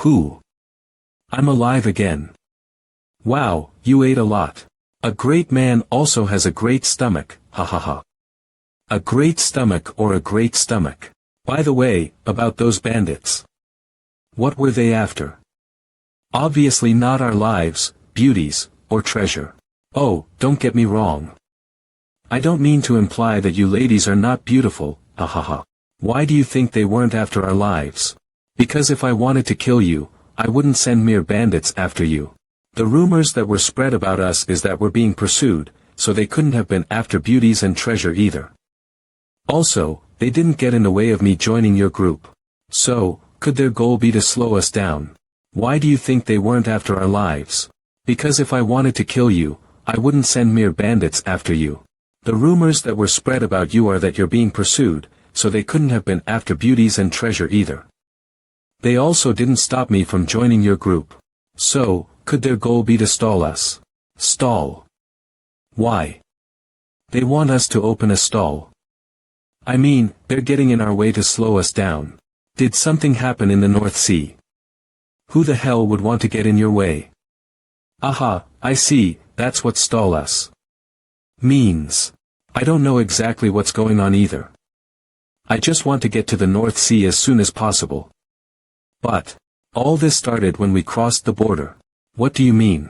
Who? I'm alive again. Wow, you ate a lot. A great man also has a great stomach, ha ha ha. A great stomach or a great stomach. By the way, about those bandits. What were they after? Obviously not our lives, beauties, or treasure. Oh, don't get me wrong. I don't mean to imply that you ladies are not beautiful, ha ha ha. Why do you think they weren't after our lives? Because if I wanted to kill you, I wouldn't send mere bandits after you. The rumors that were spread about us is that we're being pursued, so they couldn't have been after beauties and treasure either. Also, they didn't get in the way of me joining your group. So, could their goal be to slow us down? Why do you think they weren't after our lives? Because if I wanted to kill you, I wouldn't send mere bandits after you. The rumors that were spread about you are that you're being pursued, so they couldn't have been after beauties and treasure either. They also didn't stop me from joining your group. So, could their goal be to stall us? Stall? Why? They want us to open a stall. I mean, they're getting in our way to slow us down. Did something happen in the North Sea? Who the hell would want to get in your way? Aha, I see, that's what stall us means. I don't know exactly what's going on either. I just want to get to the North Sea as soon as possible. But, all this started when we crossed the border. What do you mean?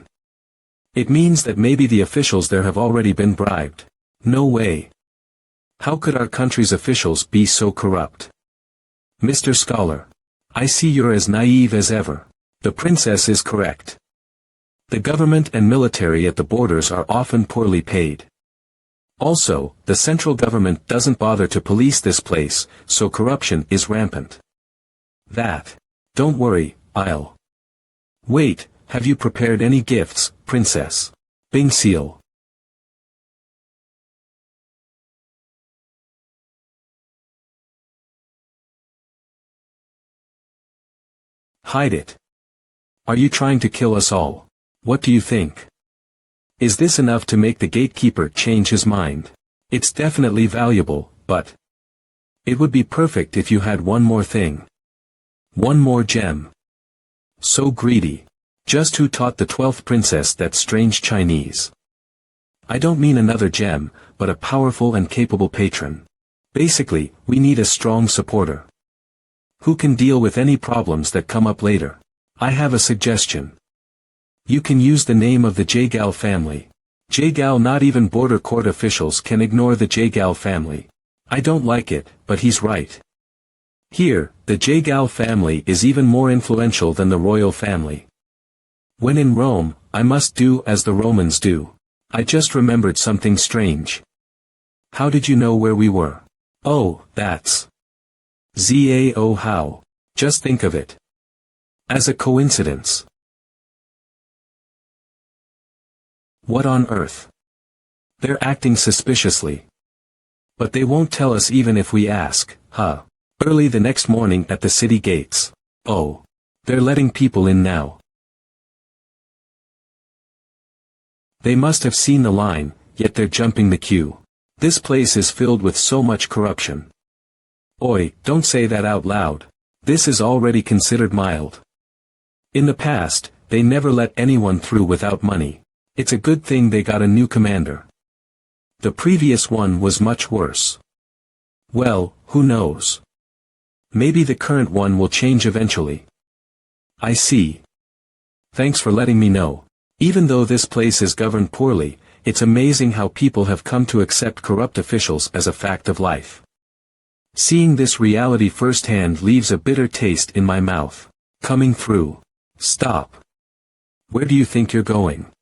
It means that maybe the officials there have already been bribed. No way. How could our country's officials be so corrupt? Mr. Scholar, I see you're as naive as ever. The princess is correct. The government and military at the borders are often poorly paid. Also, the central government doesn't bother to police this place, so corruption is rampant. Don't worry, I'll. Wait, have you prepared any gifts, princess? Bing seal. Hide it. Are you trying to kill us all? What do you think? Is this enough to make the gatekeeper change his mind? It's definitely valuable, but it would be perfect if you had one more thing. One more gem. So greedy. Just who taught the 12th princess that strange Chinese? I don't mean another gem, but a powerful and capable patron. Basically, we need a strong supporter who can deal with any problems that come up later. I have a suggestion. You can use the name of the Jagal family. Jagal. Not even border court officials can ignore the Jagal family. I don't like it, but he's right. Here, the Jagal family is even more influential than the royal family. When in Rome, I must do as the Romans do. I just remembered something strange. How did you know where we were? Oh, that's ZAO how. Just think of it as a coincidence. What on earth? They're acting suspiciously. But they won't tell us even if we ask, huh? Early the next morning at the city gates. Oh. They're letting people in now. They must have seen the line, yet they're jumping the queue. This place is filled with so much corruption. Oi, don't say that out loud. This is already considered mild. In the past, they never let anyone through without money. It's a good thing they got a new commander. The previous one was much worse. Well, who knows? Maybe the current one will change eventually. I see. Thanks for letting me know. Even though this place is governed poorly, it's amazing how people have come to accept corrupt officials as a fact of life. Seeing this reality firsthand leaves a bitter taste in my mouth. Coming through. Stop. Where do you think you're going?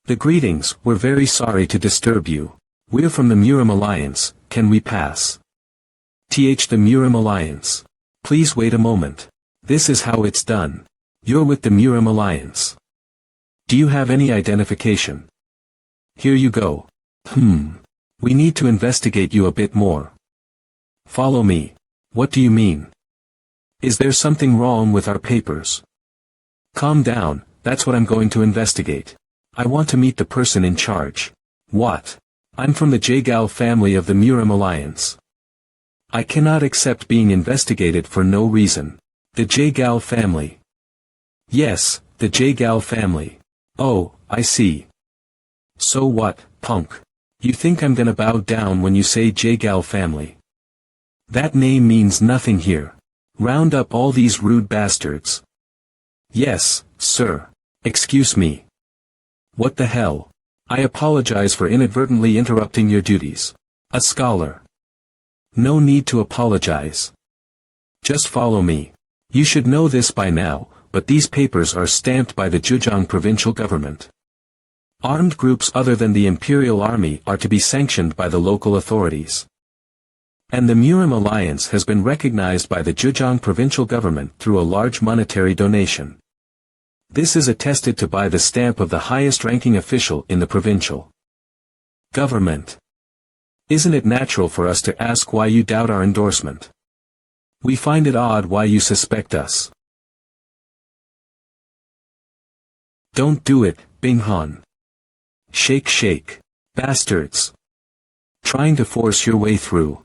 The greetings. We're very sorry to disturb you. We're from the Murim Alliance. Can we pass? The Murim Alliance. Please wait a moment. This is how it's done. You're with the Murim Alliance. Do you have any identification? Here you go. We need to investigate you a bit more. Follow me. What do you mean? Is there something wrong with our papers? Calm down, that's what I'm going to investigate. I want to meet the person in charge. What? I'm from the Jagal family of the Murim Alliance. I cannot accept being investigated for no reason. The Jagal family. Yes, the Jagal family. Oh, I see. So what, punk? You think I'm gonna bow down when you say Jagal family? That name means nothing here. Round up all these rude bastards. Yes, sir. Excuse me. What the hell? I apologize for inadvertently interrupting your duties. A scholar. No need to apologize. Just follow me. You should know this by now, but these papers are stamped by the Zhejiang provincial government. Armed groups other than the Imperial Army are to be sanctioned by the local authorities. And the Murim Alliance has been recognized by the Zhejiang provincial government through a large monetary donation. This is attested to by the stamp of the highest-ranking official in the provincial government. Isn't it natural for us to ask why you doubt our endorsement? We find it odd why you suspect us. Don't do it, Binghan. Shake shake. Bastards. Trying to force your way through.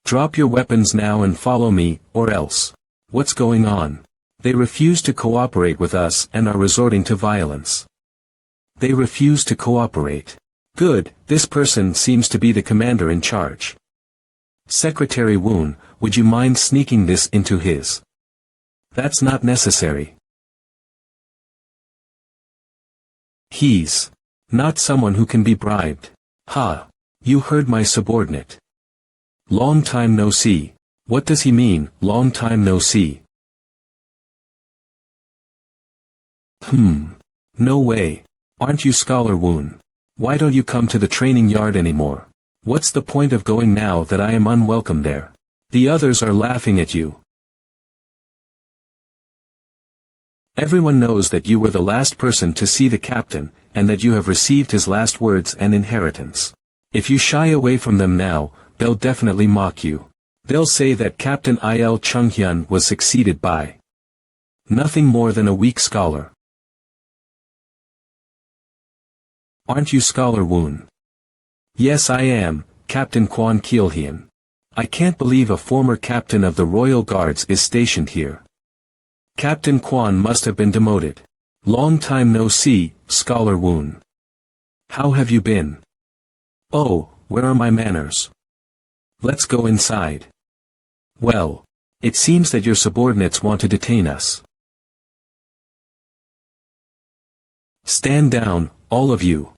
Drop your weapons now and follow me, or else. What's going on? They refuse to cooperate with us and are resorting to violence. They refuse to cooperate. Good, this person seems to be the commander in charge. Secretary Woon, would you mind sneaking this into his? That's not necessary. He's not someone who can be bribed. Ha! You heard my subordinate. Long time no see. What does he mean, long time no see? No way. Aren't you Scholar Woon? Why don't you come to the training yard anymore? What's the point of going now that I am unwelcome there? The others are laughing at you. Everyone knows that you were the last person to see the captain, and that you have received his last words and inheritance. If you shy away from them now, they'll definitely mock you. They'll say that Captain Il Chunghyun was succeeded by nothing more than a weak scholar. Aren't you Scholar Woon? Yes I am, Captain Quan Keelhian. I can't believe a former captain of the Royal Guards is stationed here. Captain Quan must have been demoted. Long time no see, Scholar Woon. How have you been? Oh, where are my manners? Let's go inside. Well, it seems that your subordinates want to detain us. Stand down, all of you.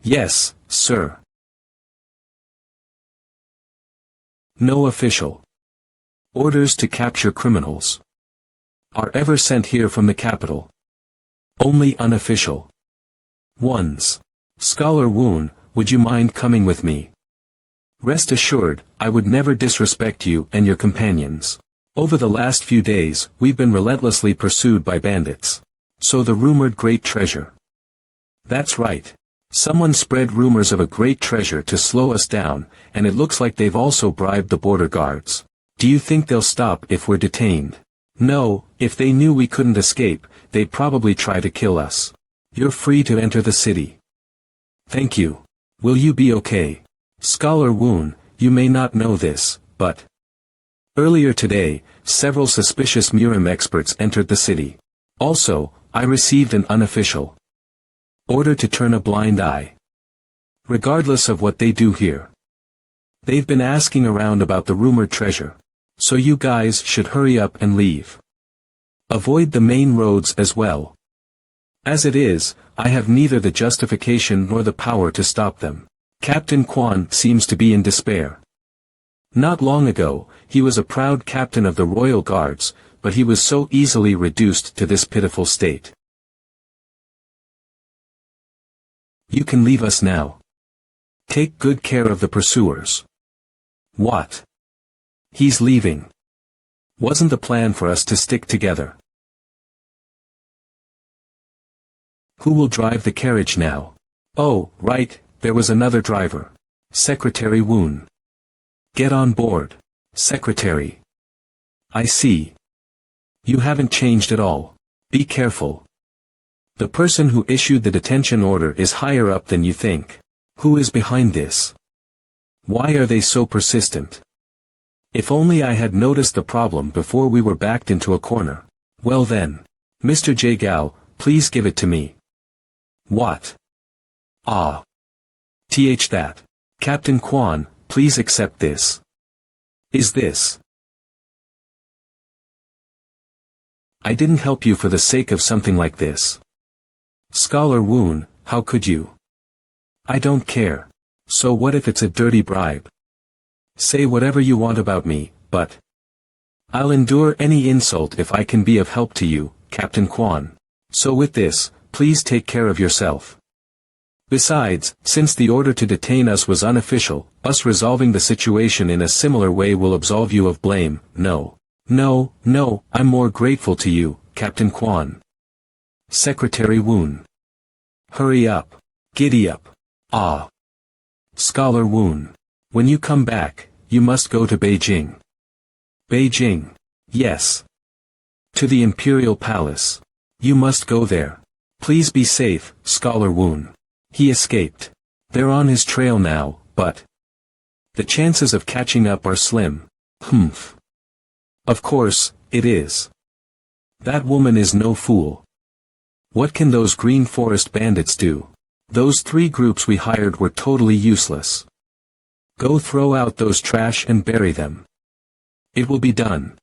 Yes, sir. No official orders to capture criminals are ever sent here from the capital. Only unofficial ones. Scholar Woon, would you mind coming with me? Rest assured, I would never disrespect you and your companions. Over the last few days, we've been relentlessly pursued by bandits. So the rumored great treasure. That's right. Someone spread rumors of a great treasure to slow us down, and it looks like they've also bribed the border guards. Do you think they'll stop if we're detained? No, if they knew we couldn't escape, they'd probably try to kill us. You're free to enter the city. Thank you. Will you be okay? Scholar Woon, you may not know this, but earlier today, several suspicious Murim experts entered the city. Also, I received an unofficial order to turn a blind eye. Regardless of what they do here. They've been asking around about the rumored treasure. So you guys should hurry up and leave. Avoid the main roads as well. As it is, I have neither the justification nor the power to stop them. Captain Quan seems to be in despair. Not long ago, he was a proud captain of the Royal Guards, but he was so easily reduced to this pitiful state. You can leave us now. Take good care of the pursuers. What? He's leaving. Wasn't the plan for us to stick together? Who will drive the carriage now? Oh, right, there was another driver. Secretary Woon. Get on board. Secretary. I see. You haven't changed at all. Be careful. The person who issued the detention order is higher up than you think. Who is behind this? Why are they so persistent? If only I had noticed the problem before we were backed into a corner. Well then. Mr. J. Gao, please give it to me. What? Ah. That. Captain Quan, please accept this. Is this? I didn't help you for the sake of something like this. Scholar Woon, how could you? I don't care. So what if it's a dirty bribe? Say whatever you want about me, but I'll endure any insult if I can be of help to you, Captain Quan. So with this, please take care of yourself. Besides, since the order to detain us was unofficial, us resolving the situation in a similar way will absolve you of blame. No, I'm more grateful to you, Captain Quan. Secretary Woon. Hurry up. Giddy up. Ah. Scholar Woon. When you come back, you must go to Beijing. Beijing. Yes. To the Imperial Palace. You must go there. Please be safe, Scholar Woon. He escaped. They're on his trail now, but the chances of catching up are slim. Humph. Of course, it is. That woman is no fool. What can those Green Forest bandits do? Those 3 groups we hired were totally useless. Go throw out those trash and bury them. It will be done.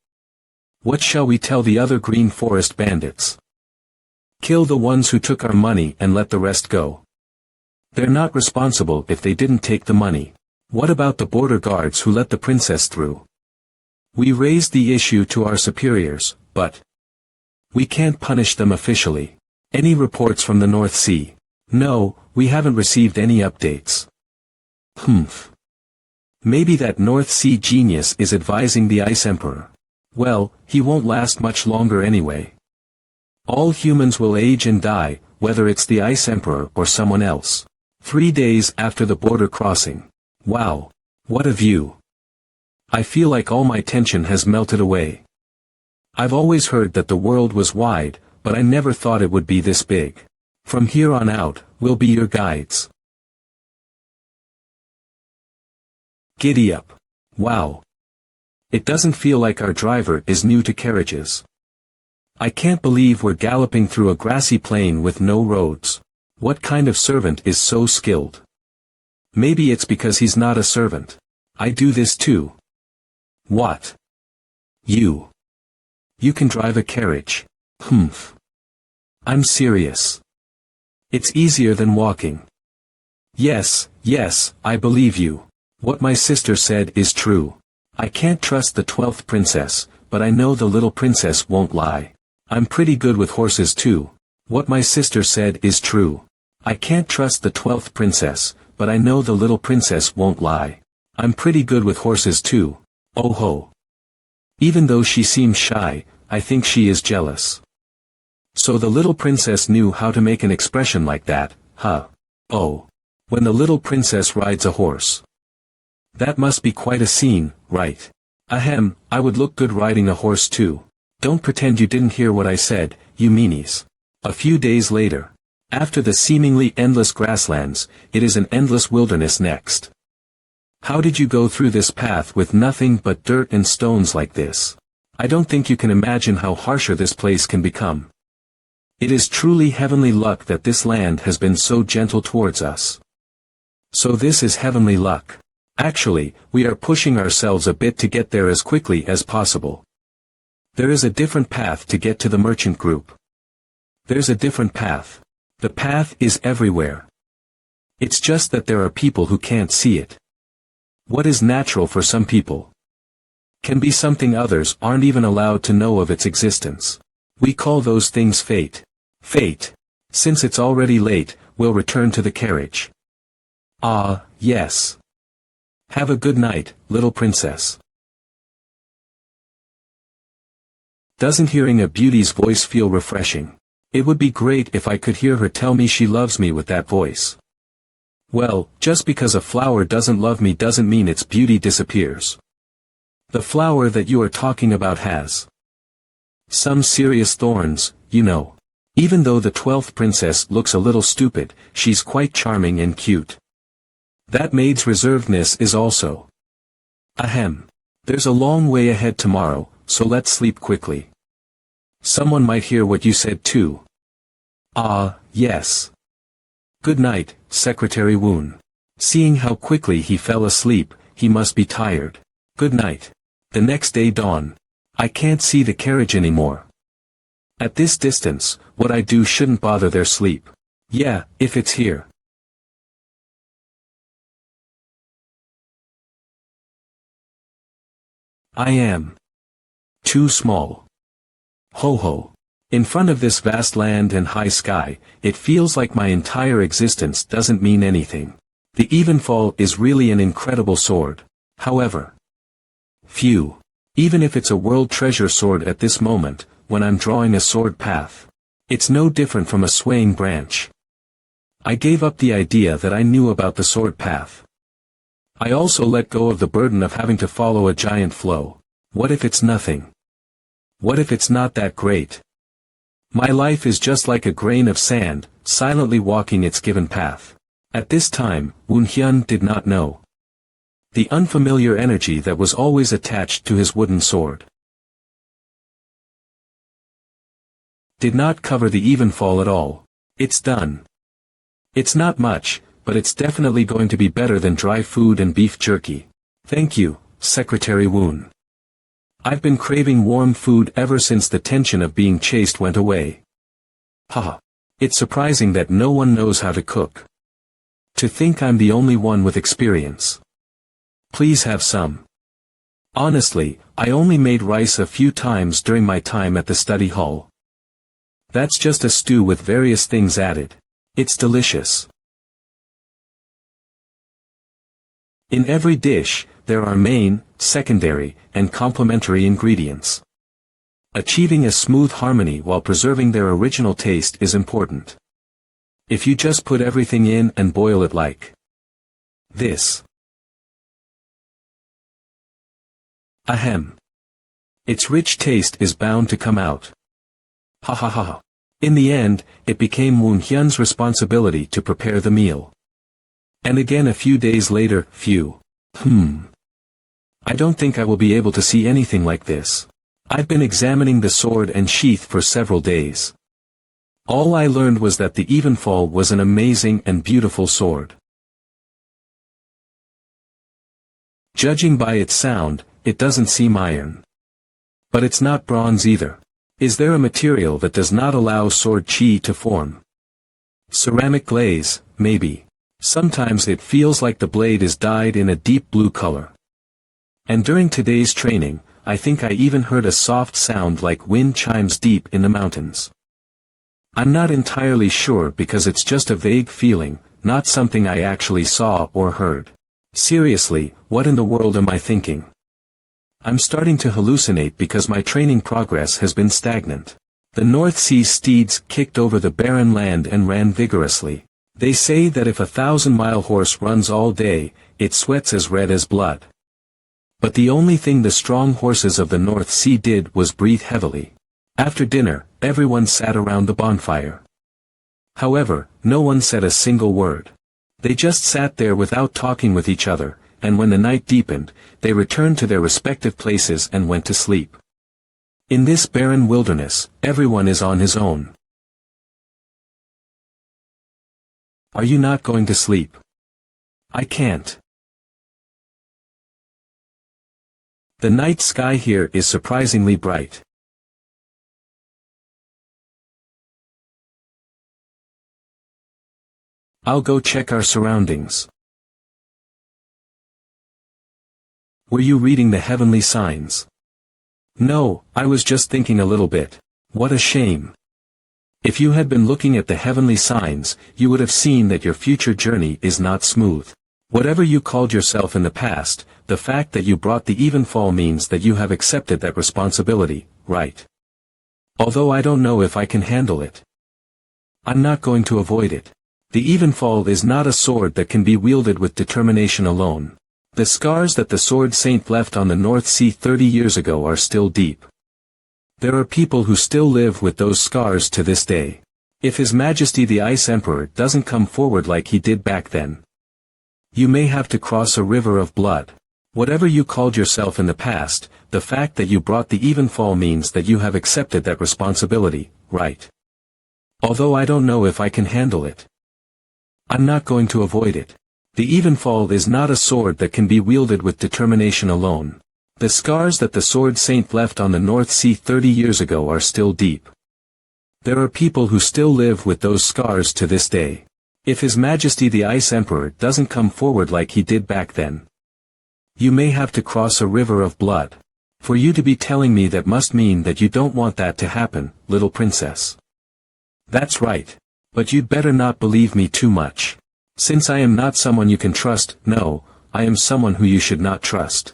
What shall we tell the other Green Forest bandits? Kill the ones who took our money and let the rest go. They're not responsible if they didn't take the money. What about the border guards who let the princess through? We raised the issue to our superiors, but we can't punish them officially. Any reports from the North Sea? No, we haven't received any updates. Humph. Maybe that North Sea genius is advising the Ice Emperor. Well, he won't last much longer anyway. All humans will age and die, whether it's the Ice Emperor or someone else. 3 days after the border crossing. Wow. What a view. I feel like all my tension has melted away. I've always heard that the world was wide, but I never thought it would be this big. From here on out, we'll be your guides. Giddy up. Wow. It doesn't feel like our driver is new to carriages. I can't believe we're galloping through a grassy plain with no roads. What kind of servant is so skilled? Maybe it's because he's not a servant. I do this too. What? You. You can drive a carriage. Humph. I'm serious. It's easier than walking. Yes, I believe you. What my sister said is true. I can't trust the 12th princess, but I know the little princess won't lie. I'm pretty good with horses too. What my sister said is true. I can't trust the 12th princess, but I know the little princess won't lie. I'm pretty good with horses too. Oh ho. Even though she seems shy, I think she is jealous. So the little princess knew how to make an expression like that, huh? Oh. When the little princess rides a horse. That must be quite a scene, right? Ahem, I would look good riding a horse too. Don't pretend you didn't hear what I said, you meanies. A few days later. After the seemingly endless grasslands, it is an endless wilderness next. How did you go through this path with nothing but dirt and stones like this? I don't think you can imagine how harsher this place can become. It is truly heavenly luck that this land has been so gentle towards us. So this is heavenly luck. Actually, we are pushing ourselves a bit to get there as quickly as possible. There is a different path to get to the merchant group. There's a different path. The path is everywhere. It's just that there are people who can't see it. What is natural for some people can be something others aren't even allowed to know of its existence. We call those things fate. Fate. Since it's already late, we'll return to the carriage. Ah, yes. Have a good night, little princess. Doesn't hearing a beauty's voice feel refreshing? It would be great if I could hear her tell me she loves me with that voice. Well, just because a flower doesn't love me doesn't mean its beauty disappears. The flower that you are talking about has some serious thorns, you know. Even though the 12th princess looks a little stupid, she's quite charming and cute. That maid's reservedness is also. Ahem. There's a long way ahead tomorrow, so let's sleep quickly. Someone might hear what you said too. Ah, yes. Good night, Secretary Woon. Seeing how quickly he fell asleep, he must be tired. Good night. The next day dawned. I can't see the carriage anymore. At this distance, what I do shouldn't bother their sleep. Yeah, if it's here. I am too small. Ho ho. In front of this vast land and high sky, it feels like my entire existence doesn't mean anything. The Evenfall is really an incredible sword. However, phew. Even if it's a world treasure sword at this moment, when I'm drawing a sword path, it's no different from a swaying branch. I gave up the idea that I knew about the sword path. I also let go of the burden of having to follow a giant flow. What if it's nothing? What if it's not that great? My life is just like a grain of sand, silently walking its given path. At this time, Woon Hyun did not know the unfamiliar energy that was always attached to his wooden sword. Did not cover the Evenfall at all. It's done. It's not much, but it's definitely going to be better than dry food and beef jerky. Thank you, Secretary Woon. I've been craving warm food ever since the tension of being chased went away. Haha. It's surprising that no one knows how to cook. To think I'm the only one with experience. Please have some. Honestly, I only made rice a few times during my time at the study hall. That's just a stew with various things added. It's delicious. In every dish, there are main, secondary, and complementary ingredients. Achieving a smooth harmony while preserving their original taste is important. If you just put everything in and boil it like this. Ahem. Its rich taste is bound to come out. Ha ha ha. In the end, it became Woon Hyun's responsibility to prepare the meal. And again a few days later, phew. I don't think I will be able to see anything like this. I've been examining the sword and sheath for several days. All I learned was that the Evenfall was an amazing and beautiful sword. Judging by its sound, it doesn't seem iron. But it's not bronze either. Is there a material that does not allow sword chi to form? Ceramic glaze, maybe. Sometimes it feels like the blade is dyed in a deep blue color. And during today's training, I think I even heard a soft sound like wind chimes deep in the mountains. I'm not entirely sure because it's just a vague feeling, not something I actually saw or heard. Seriously, what in the world am I thinking? I'm starting to hallucinate because my training progress has been stagnant. The North Sea steeds kicked over the barren land and ran vigorously. They say that if a 1,000-mile horse runs all day, it sweats as red as blood. But the only thing the strong horses of the North Sea did was breathe heavily. After dinner, everyone sat around the bonfire. However, no one said a single word. They just sat there without talking with each other, and when the night deepened, they returned to their respective places and went to sleep. In this barren wilderness, everyone is on his own. Are you not going to sleep? I can't. The night sky here is surprisingly bright. I'll go check our surroundings. Were you reading the heavenly signs? No, I was just thinking a little bit. What a shame. If you had been looking at the heavenly signs, you would have seen that your future journey is not smooth. Whatever you called yourself in the past, the fact that you brought the Evenfall means that you have accepted that responsibility, right? Although I don't know if I can handle it. I'm not going to avoid it. The Evenfall is not a sword that can be wielded with determination alone. The scars that the Sword Saint left on the North Sea 30 years ago are still deep. There are people who still live with those scars to this day. If His Majesty the Ice Emperor doesn't come forward like he did back then, you may have to cross a river of blood. Whatever you called yourself in the past, the fact that you brought the Evenfall means that you have accepted that responsibility, right? Although I don't know if I can handle it. I'm not going to avoid it. The Evenfall is not a sword that can be wielded with determination alone. The scars that the Sword Saint left on the North Sea 30 years ago are still deep. There are people who still live with those scars to this day. If His Majesty the Ice Emperor doesn't come forward like he did back then, you may have to cross a river of blood. For you to be telling me that must mean that you don't want that to happen, little princess. That's right. But you'd better not believe me too much. Since I am not someone you can trust, no, I am someone who you should not trust.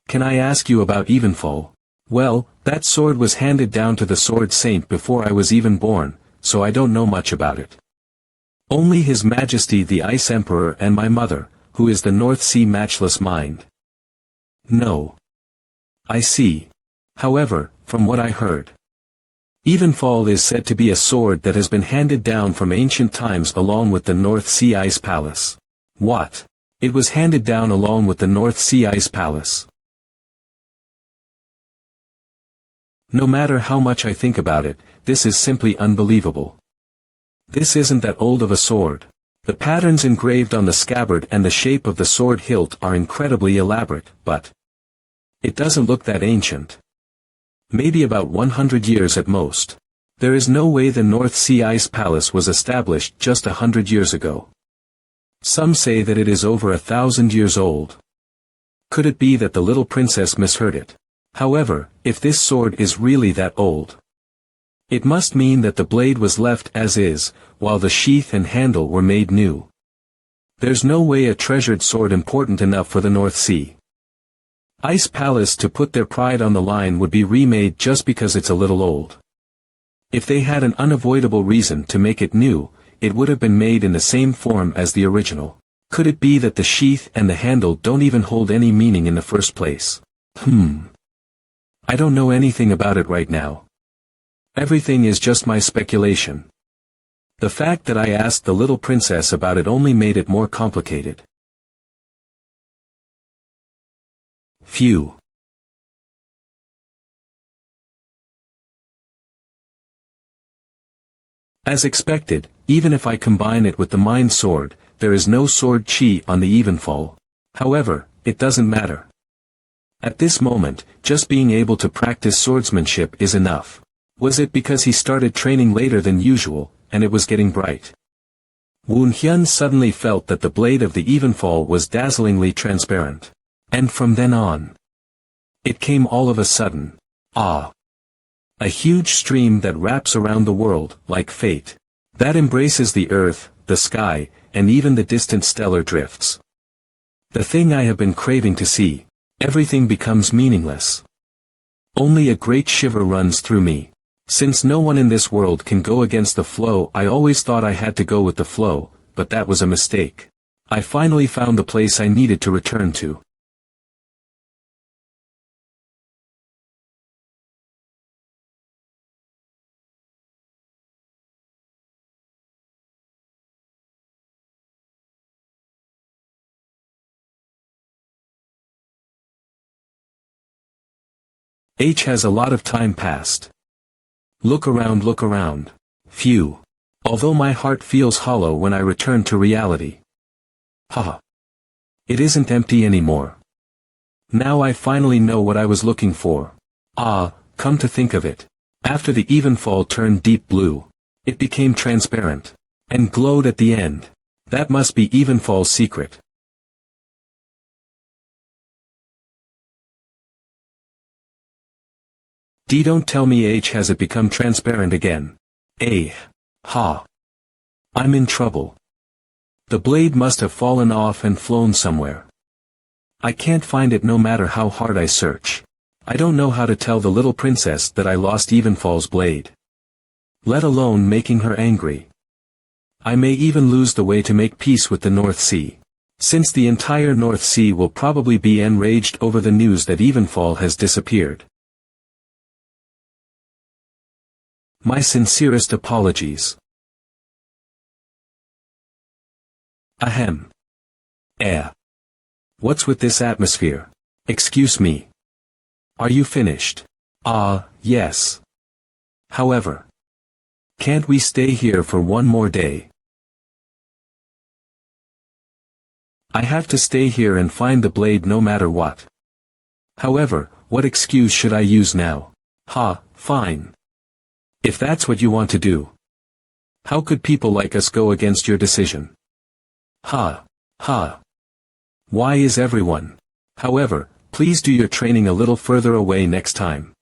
Can I ask you about Evenfall? Well, that sword was handed down to the Sword Saint before I was even born, so I don't know much about it. Only His Majesty the Ice Emperor and my mother, who is the North Sea Matchless Mind. No. I see. However, from what I heard, Evenfall is said to be a sword that has been handed down from ancient times along with the North Sea Ice Palace. What? It was handed down along with the North Sea Ice Palace. No matter how much I think about it, this is simply unbelievable. This isn't that old of a sword. The patterns engraved on the scabbard and the shape of the sword hilt are incredibly elaborate, but it doesn't look that ancient. Maybe about 100 years at most. There is no way the North Sea Ice Palace was established just 100 years ago. Some say that it is over 1,000 years old. Could it be that the little princess misheard it? However, if this sword is really that old, it must mean that the blade was left as is, while the sheath and handle were made new. There's no way a treasured sword important enough for the North Sea Ice Palace to put their pride on the line would be remade just because it's a little old. If they had an unavoidable reason to make it new, it would have been made in the same form as the original. Could it be that the sheath and the handle don't even hold any meaning in the first place? I don't know anything about it right now. Everything is just my speculation. The fact that I asked the little princess about it only made it more complicated. Phew. As expected, even if I combine it with the Mind Sword, there is no sword chi on the Evenfall. However, it doesn't matter. At this moment, just being able to practice swordsmanship is enough. Was it because he started training later than usual, and it was getting bright? Woon Hyun suddenly felt that the blade of the Evenfall was dazzlingly transparent. And from then on, it came all of a sudden. A huge stream that wraps around the world, like fate. That embraces the earth, the sky, and even the distant stellar drifts. The thing I have been craving to see. Everything becomes meaningless. Only a great shiver runs through me. Since no one in this world can go against the flow, I always thought I had to go with the flow, but that was a mistake. I finally found the place I needed to return to. Has a lot of time passed. Look around, look around. Phew. Although my heart feels hollow when I return to reality. Haha. It isn't empty anymore. Now I finally know what I was looking for. Come to think of it. After the Evenfall turned deep blue, it became transparent, and glowed at the end. That must be Evenfall's secret. Don't tell me has it become transparent again. I'm in trouble. The blade must have fallen off and flown somewhere. I can't find it no matter how hard I search. I don't know how to tell the little princess that I lost Evenfall's blade. Let alone making her angry. I may even lose the way to make peace with the North Sea. Since the entire North Sea will probably be enraged over the news that Evenfall has disappeared. My sincerest apologies. Ahem. What's with this atmosphere? Excuse me. Are you finished? Yes. However, can't we stay here for one more day? I have to stay here and find the blade no matter what. However, what excuse should I use now? Fine. If that's what you want to do. How could people like us go against your decision? Why is everyone? However, please do your training a little further away next time.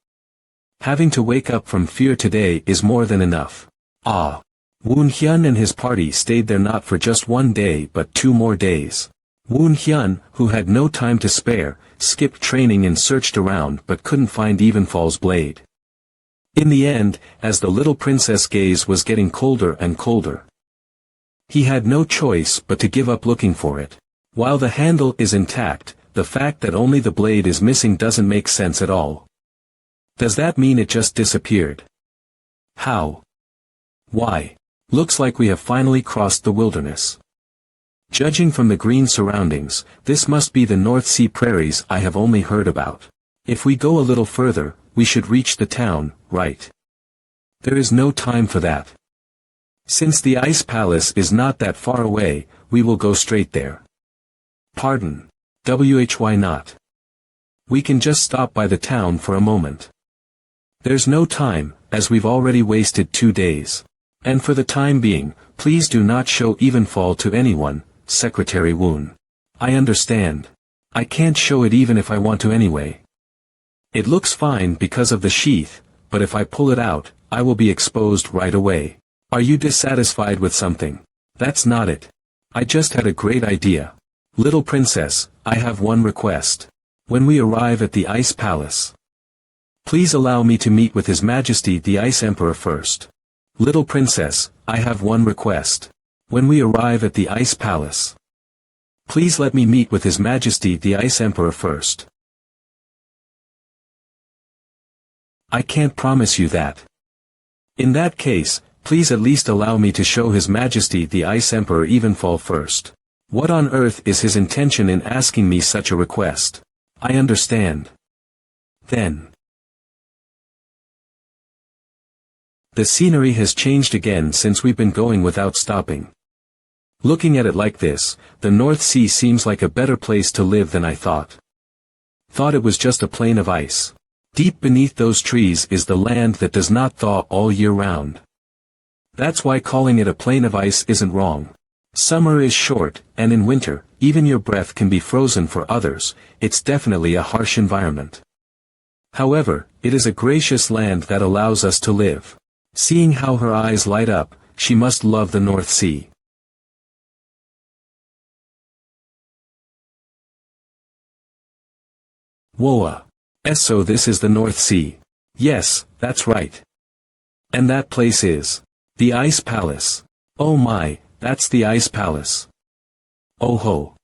Having to wake up from fear today is more than enough. Woon Hyun and his party stayed there not for just one day but 2 more days. Woon Hyun, who had no time to spare, skipped training and searched around but couldn't find Evenfall's blade. In the end, as the little princess' gaze was getting colder and colder, he had no choice but to give up looking for it. While the handle is intact, the fact that only the blade is missing doesn't make sense at all. Does that mean it just disappeared? How? Why? Looks like we have finally crossed the wilderness. Judging from the green surroundings, this must be the North Sea prairies I have only heard about. If we go a little further, we should reach the town, right? There is no time for that. Since the ice palace is not that far away, we will go straight there. Pardon. Why not? We can just stop by the town for a moment. There's no time, as we've already wasted 2 days. And for the time being, please do not show Evenfall to anyone, Secretary Woon. I understand. I can't show it even if I want to anyway. It looks fine because of the sheath, but if I pull it out, I will be exposed right away. Are you dissatisfied with something? That's not it. I just had a great idea. Little princess, I have one request. When we arrive at the Ice Palace, please allow me to meet with His Majesty the Ice Emperor first. Little princess, I have one request. When we arrive at the Ice Palace, please let me meet with His Majesty the Ice Emperor first. I can't promise you that. In that case, please at least allow me to show His Majesty the Ice Emperor Evenfall first. What on earth is his intention in asking me such a request? I understand. Then. The scenery has changed again since we've been going without stopping. Looking at it like this, the North Sea seems like a better place to live than I thought. Thought it was just a plain of ice. Deep beneath those trees is the land that does not thaw all year round. That's why calling it a plain of ice isn't wrong. Summer is short, and in winter, even your breath can be frozen for others. It's definitely a harsh environment. However, it is a gracious land that allows us to live. Seeing how her eyes light up, she must love the North Sea. Whoa. So this is the North Sea. Yes, that's right. And that place is the Ice Palace. Oh my, that's the Ice Palace. Oh ho.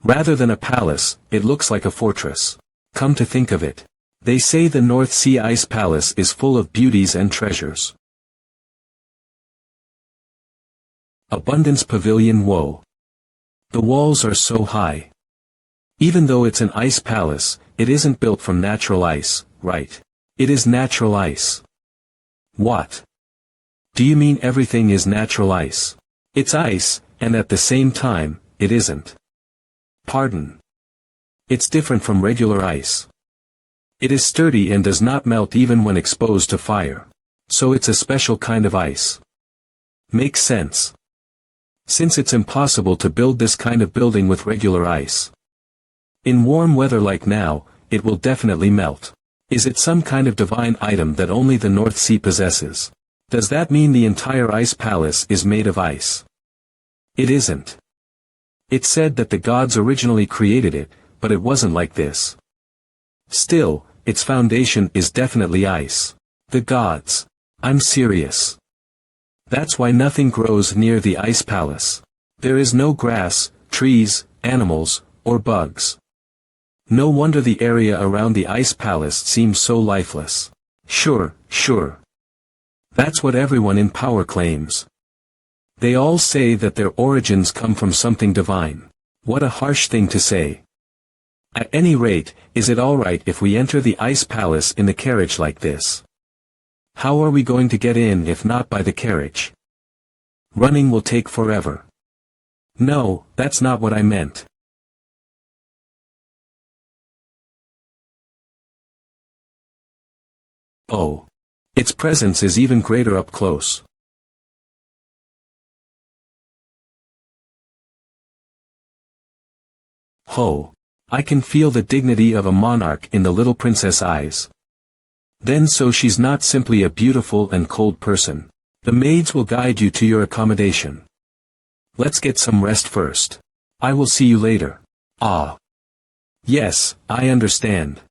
Rather than a palace, it looks like a fortress. Come to think of it, they say the North Sea Ice Palace is full of beauties and treasures. Abundance Pavilion. Whoa. The walls are so high. Even though it's an ice palace, it isn't built from natural ice, right? It is natural ice. What? Do you mean everything is natural ice? It's ice, and at the same time, it isn't. Pardon. It's different from regular ice. It is sturdy and does not melt even when exposed to fire. So it's a special kind of ice. Makes sense. Since it's impossible to build this kind of building with regular ice. In warm weather like now, it will definitely melt. Is it some kind of divine item that only the North Sea possesses? Does that mean the entire ice palace is made of ice? It isn't. It said that the gods originally created it, but it wasn't like this. Still, its foundation is definitely ice. The gods. I'm serious. That's why nothing grows near the ice palace. There is no grass, trees, animals, or bugs. No wonder the area around the ice palace seems so lifeless. Sure. That's what everyone in power claims. They all say that their origins come from something divine. What a harsh thing to say. At any rate, is it alright if we enter the ice palace in the carriage like this? How are we going to get in if not by the carriage? Running will take forever. No, that's not what I meant. Oh. Its presence is even greater up close. Ho! I can feel the dignity of a monarch in the little princess' eyes. Then so she's not simply a beautiful and cold person. The maids will guide you to your accommodation. Let's get some rest first. I will see you later. Ah. Yes, I understand.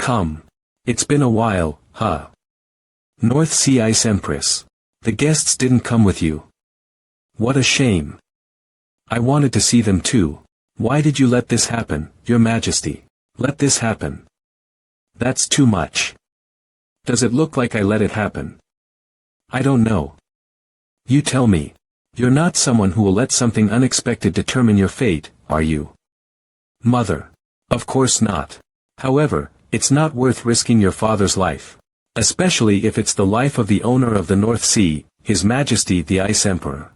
Come. It's been a while, huh? North Sea Ice Empress. The guests didn't come with you. What a shame. I wanted to see them too. Why did you let this happen, Your Majesty? Let this happen. That's too much. Does it look like I let it happen? I don't know. You tell me. You're not someone who will let something unexpected determine your fate, are you? Mother. Of course not. However, it's not worth risking your father's life. Especially if it's the life of the owner of the North Sea, His Majesty the Ice Emperor.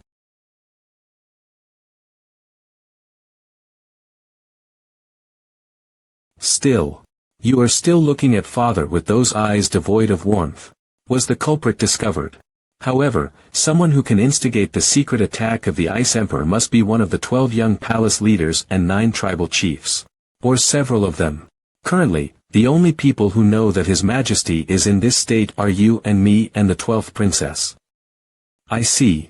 Still. You are still looking at father with those eyes devoid of warmth. Was the culprit discovered? However, someone who can instigate the secret attack of the Ice Emperor must be one of the 12 young palace leaders and 9 tribal chiefs. Or several of them. Currently, the only people who know that His Majesty is in this state are you and me and the 12th princess. I see.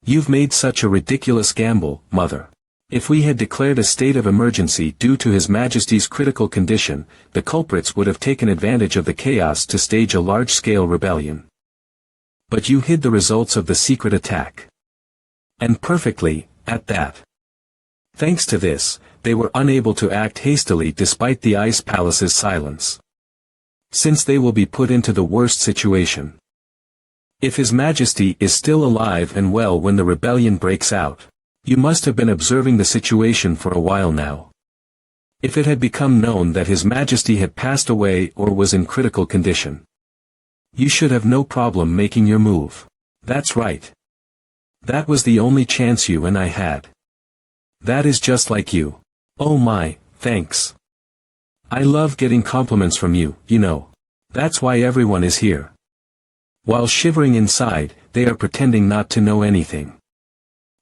You've made such a ridiculous gamble, Mother. If we had declared a state of emergency due to His Majesty's critical condition, the culprits would have taken advantage of the chaos to stage a large-scale rebellion. But you hid the results of the secret attack. And perfectly, at that. Thanks to this, they were unable to act hastily despite the Ice Palace's silence. Since they will be put into the worst situation. If His Majesty is still alive and well when the rebellion breaks out, you must have been observing the situation for a while now. If it had become known that His Majesty had passed away or was in critical condition, you should have no problem making your move. That's right. That was the only chance you and I had. That is just like you. Oh my, thanks. I love getting compliments from you, you know. That's why everyone is here. While shivering inside, they are pretending not to know anything.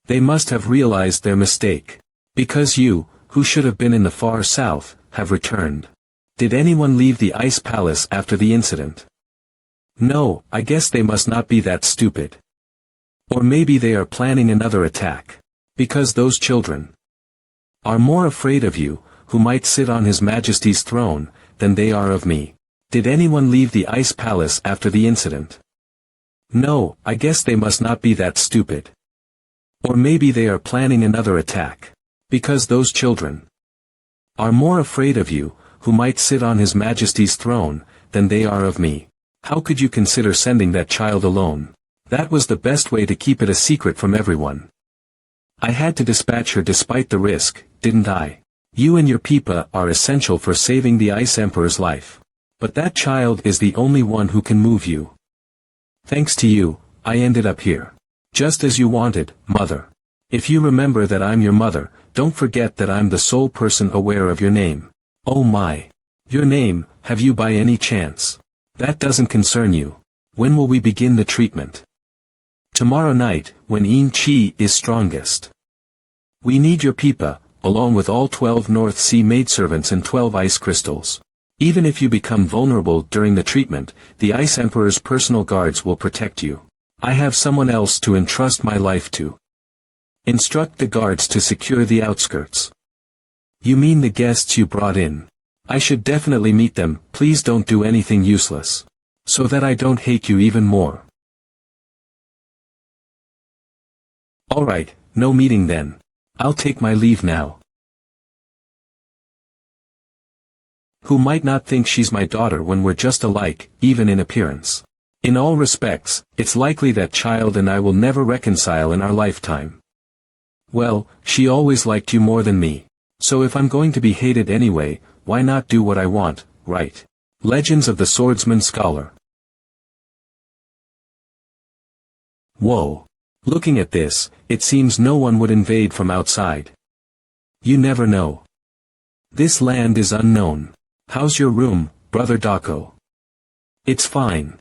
They must have realized their mistake. Because you, who should have been in the far south, have returned. Did anyone leave the Ice Palace after the incident? No, I guess they must not be that stupid. Or maybe they are planning another attack. Because those children are more afraid of you, who might sit on His Majesty's throne, than they are of me. Did anyone leave the Ice Palace after the incident? No, I guess they must not be that stupid. Or maybe they are planning another attack. Because those children are more afraid of you, who might sit on His Majesty's throne, than they are of me. How could you consider sending that child alone? That was the best way to keep it a secret from everyone. I had to dispatch her despite the risk, didn't I? You and your Pipa are essential for saving the Ice Emperor's life. But that child is the only one who can move you. Thanks to you, I ended up here. Just as you wanted, Mother. If you remember that I'm your mother, don't forget that I'm the sole person aware of your name. Oh my. Your name, have you by any chance? That doesn't concern you. When will we begin the treatment? Tomorrow night, when Yin Chi is strongest. We need your Pipa, along with all 12 North Sea maidservants and 12 ice crystals. Even if you become vulnerable during the treatment, the Ice Emperor's personal guards will protect you. I have someone else to entrust my life to. Instruct the guards to secure the outskirts. You mean the guests you brought in? I should definitely meet them, please don't do anything useless. So that I don't hate you even more. Alright, no meeting then. I'll take my leave now. Who might not think she's my daughter when we're just alike, even in appearance. In all respects, it's likely that child and I will never reconcile in our lifetime. Well, she always liked you more than me. So if I'm going to be hated anyway, why not do what I want, right? Legends of the Swordsman Scholar. Whoa. Looking at this, it seems no one would invade from outside. You never know. This land is unknown. How's your room, Brother Dako? It's fine.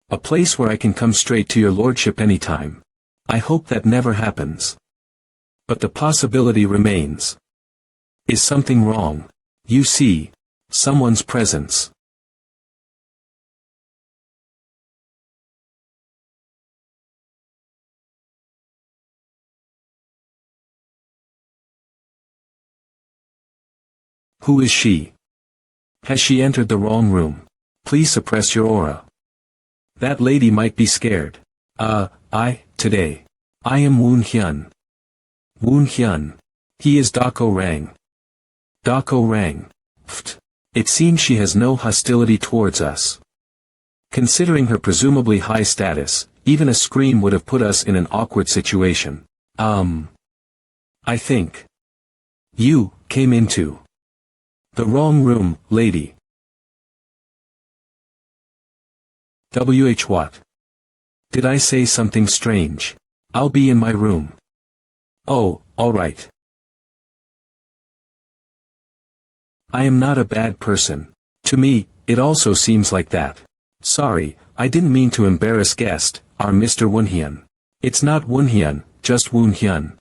A place where I can come straight to your lordship anytime. I hope that never happens. But the possibility remains. Is something wrong? You see, someone's presence. Who is she? Has she entered the wrong room? Please suppress your aura. That lady might be scared. Today. I am Woon Hyun. Woon Hyun. He is Dako Rang. Dako Rang. Pft. It seems she has no hostility towards us. Considering her presumably high status, even a scream would have put us in an awkward situation. I think. You came into the wrong room, lady. What? Did I say something strange? I'll be in my room. Oh, alright. I am not a bad person. To me, it also seems like that. Sorry, I didn't mean to embarrass guest, our Mr. Woonhyun. It's not Woonhyun, just Woonhyun.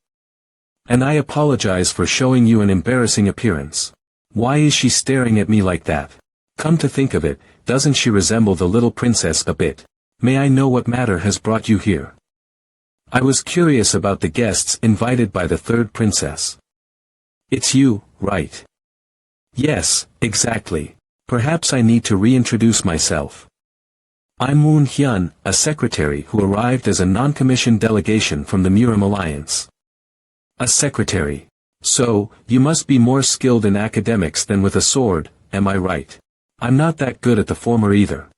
And I apologize for showing you an embarrassing appearance. Why is she staring at me like that? Come to think of it, doesn't she resemble the little princess a bit? May I know what matter has brought you here? I was curious about the guests invited by the third princess. It's you, right? Yes, exactly. Perhaps I need to reintroduce myself. I'm Woon Hyun, a secretary who arrived as a non-commissioned delegation from the Murim Alliance. A secretary. So, you must be more skilled in academics than with a sword, am I right? I'm not that good at the former either.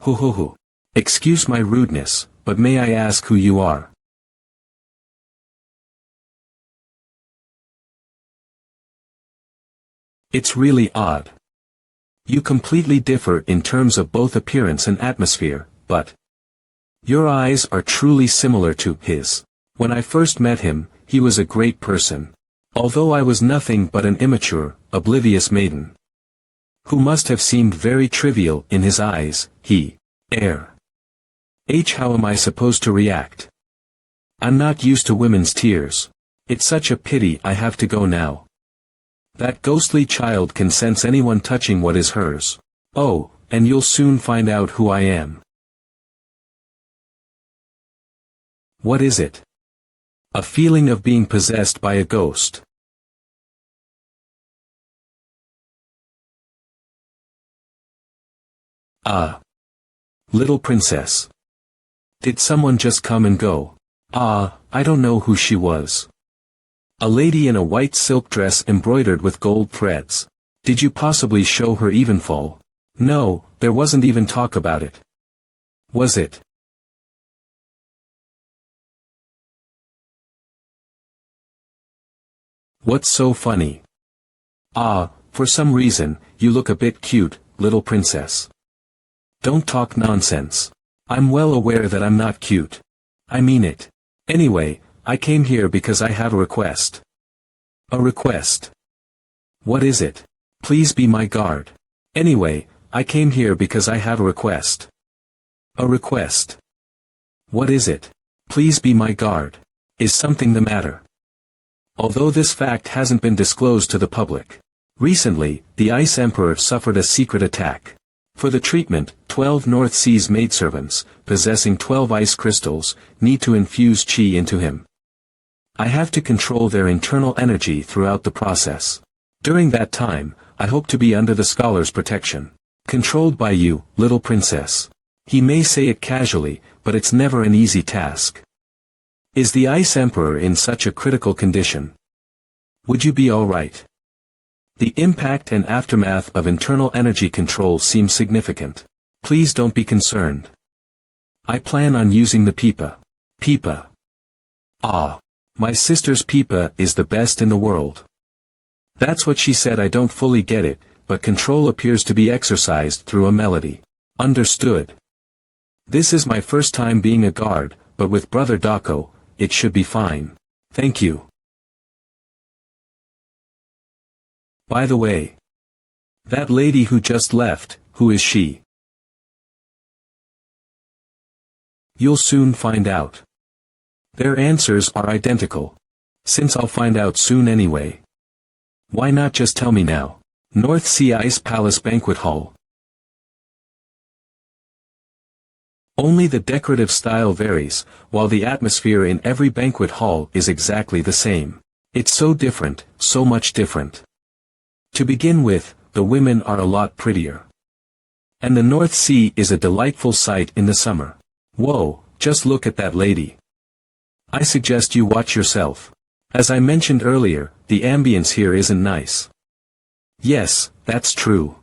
Hoo. Excuse my rudeness, but may I ask who you are? It's really odd. You completely differ in terms of both appearance and atmosphere, but your eyes are truly similar to his. When I first met him, he was a great person. Although I was nothing but an immature, oblivious maiden. Who must have seemed very trivial in his eyes, how am I supposed to react? I'm not used to women's tears. It's such a pity I have to go now. That ghostly child can sense anyone touching what is hers. Oh, and you'll soon find out who I am. What is it? A feeling of being possessed by a ghost. Little princess. Did someone just come and go? I don't know who she was. A lady in a white silk dress embroidered with gold threads. Did you possibly show her evenfall? No, there wasn't even talk about it. Was it? What's so funny? For some reason, you look a bit cute, little princess. Don't talk nonsense. I'm well aware that I'm not cute. I mean it. Anyway, I came here because I have a request. A request? What is it? Please be my guard. Anyway, I came here because I have a request. A request? What is it? Please be my guard. Is something the matter? Although this fact hasn't been disclosed to the public. Recently, the Ice Emperor suffered a secret attack. For the treatment, 12 North Sea's maidservants, possessing 12 ice crystals, need to infuse chi into him. I have to control their internal energy throughout the process. During that time, I hope to be under the scholar's protection. Controlled by you, little princess. He may say it casually, but it's never an easy task. Is the Ice Emperor in such a critical condition? Would you be alright? The impact and aftermath of internal energy control seem significant. Please don't be concerned. I plan on using the pipa. Pipa. Ah. My sister's pipa is the best in the world. That's what she said. I don't fully get it, but control appears to be exercised through a melody. Understood. This is my first time being a guard, but with Brother Dako, it should be fine. Thank you. By the way, that lady who just left, who is she? You'll soon find out. Their answers are identical. Since I'll find out soon anyway. Why not just tell me now? North Sea Ice Palace Banquet Hall. Only the decorative style varies, while the atmosphere in every banquet hall is exactly the same. It's so different, so much different. To begin with, the women are a lot prettier. And the North Sea is a delightful sight in the summer. Whoa, just look at that lady. I suggest you watch yourself. As I mentioned earlier, the ambience here isn't nice. Yes, that's true.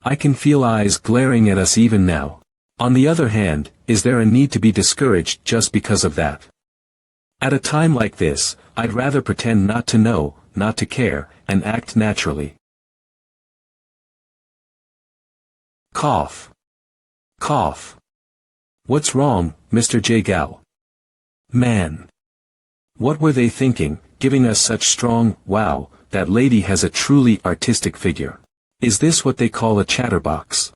I can feel eyes glaring at us even now. On the other hand, is there a need to be discouraged just because of that? At a time like this, I'd rather pretend not to know, not to care, and act naturally. Cough. Cough. What's wrong, Mr. J. Gal? Man. What were they thinking, giving us such strong, wow, that lady has a truly artistic figure. Is this what they call a chatterbox?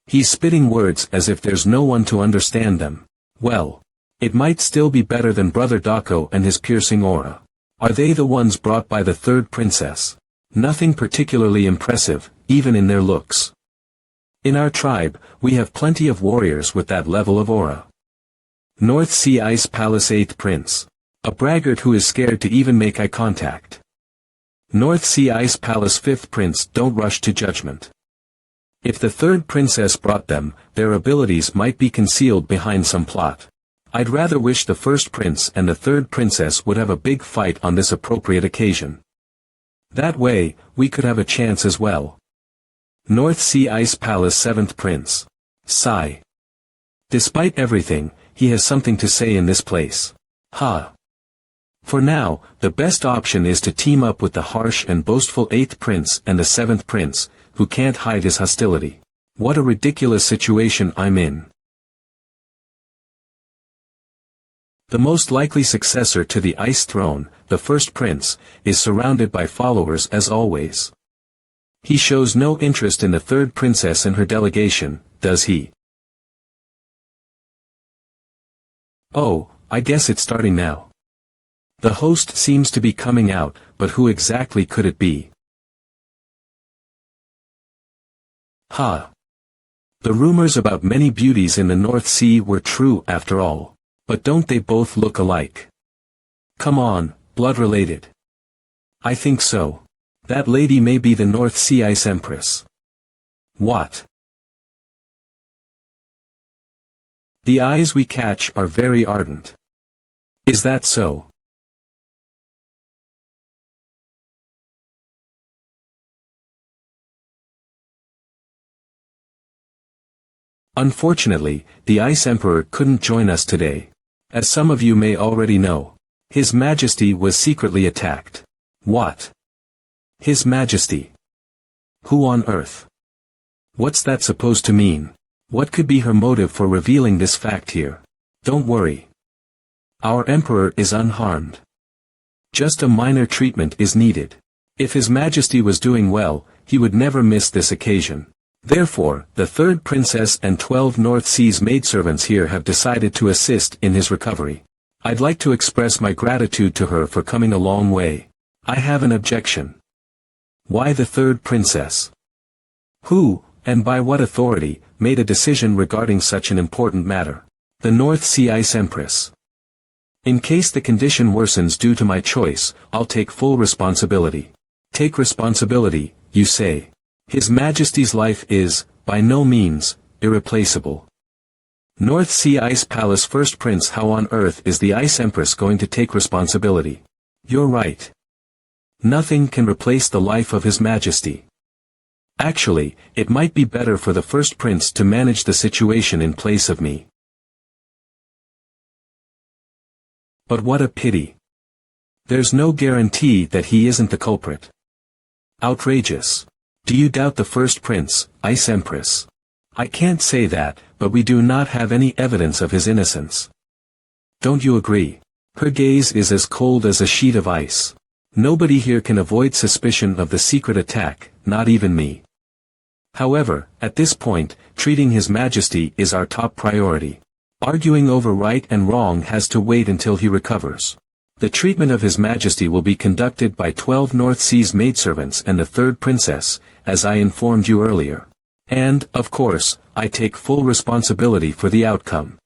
He's spitting words as if there's no one to understand them. Well, it might still be better than Brother Dako and his piercing aura. Are they the ones brought by the third princess? Nothing particularly impressive, even in their looks. In our tribe, we have plenty of warriors with that level of aura. North Sea Ice Palace 8th Prince. A braggart who is scared to even make eye contact. North Sea Ice Palace 5th Prince. Don't rush to judgment. If the third princess brought them, their abilities might be concealed behind some plot. I'd rather wish the first prince and the third princess would have a big fight on this appropriate occasion. That way, we could have a chance as well. North Sea Ice Palace 7th Prince. Sigh. Despite everything, he has something to say in this place. Ha. For now, the best option is to team up with the harsh and boastful 8th Prince and the 7th Prince, who can't hide his hostility. What a ridiculous situation I'm in. The most likely successor to the Ice Throne, the first prince, is surrounded by followers as always. He shows no interest in the third princess and her delegation, does he? Oh, I guess it's starting now. The host seems to be coming out, but who exactly could it be? Ha! The rumors about many beauties in the North Sea were true after all. But don't they both look alike? Come on, blood-related. I think so. That lady may be the North Sea Ice Empress. What? The eyes we catch are very ardent. Is that so? Unfortunately, the Ice Emperor couldn't join us today. As some of you may already know, His Majesty was secretly attacked. What? His Majesty? Who on earth? What's that supposed to mean? What could be her motive for revealing this fact here? Don't worry. Our Emperor is unharmed. Just a minor treatment is needed. If His Majesty was doing well, he would never miss this occasion. Therefore, the third princess and 12 North Sea's maidservants here have decided to assist in his recovery. I'd like to express my gratitude to her for coming a long way. I have an objection. Why the third princess? Who, and by what authority, made a decision regarding such an important matter? The North Sea Ice Empress. In case the condition worsens due to my choice, I'll take full responsibility. Take responsibility, you say? His Majesty's life is, by no means, irreplaceable. North Sea Ice Palace First Prince, how on earth is the Ice Empress going to take responsibility? You're right. Nothing can replace the life of His Majesty. Actually, it might be better for the first prince to manage the situation in place of me. But what a pity. There's no guarantee that he isn't the culprit. Outrageous. Do you doubt the first prince, Ice Empress? I can't say that, but we do not have any evidence of his innocence. Don't you agree? Her gaze is as cold as a sheet of ice. Nobody here can avoid suspicion of the secret attack, not even me. However, at this point, treating His Majesty is our top priority. Arguing over right and wrong has to wait until he recovers. The treatment of His Majesty will be conducted by 12 North Sea's maidservants and the third princess, as I informed you earlier. And, of course, I take full responsibility for the outcome.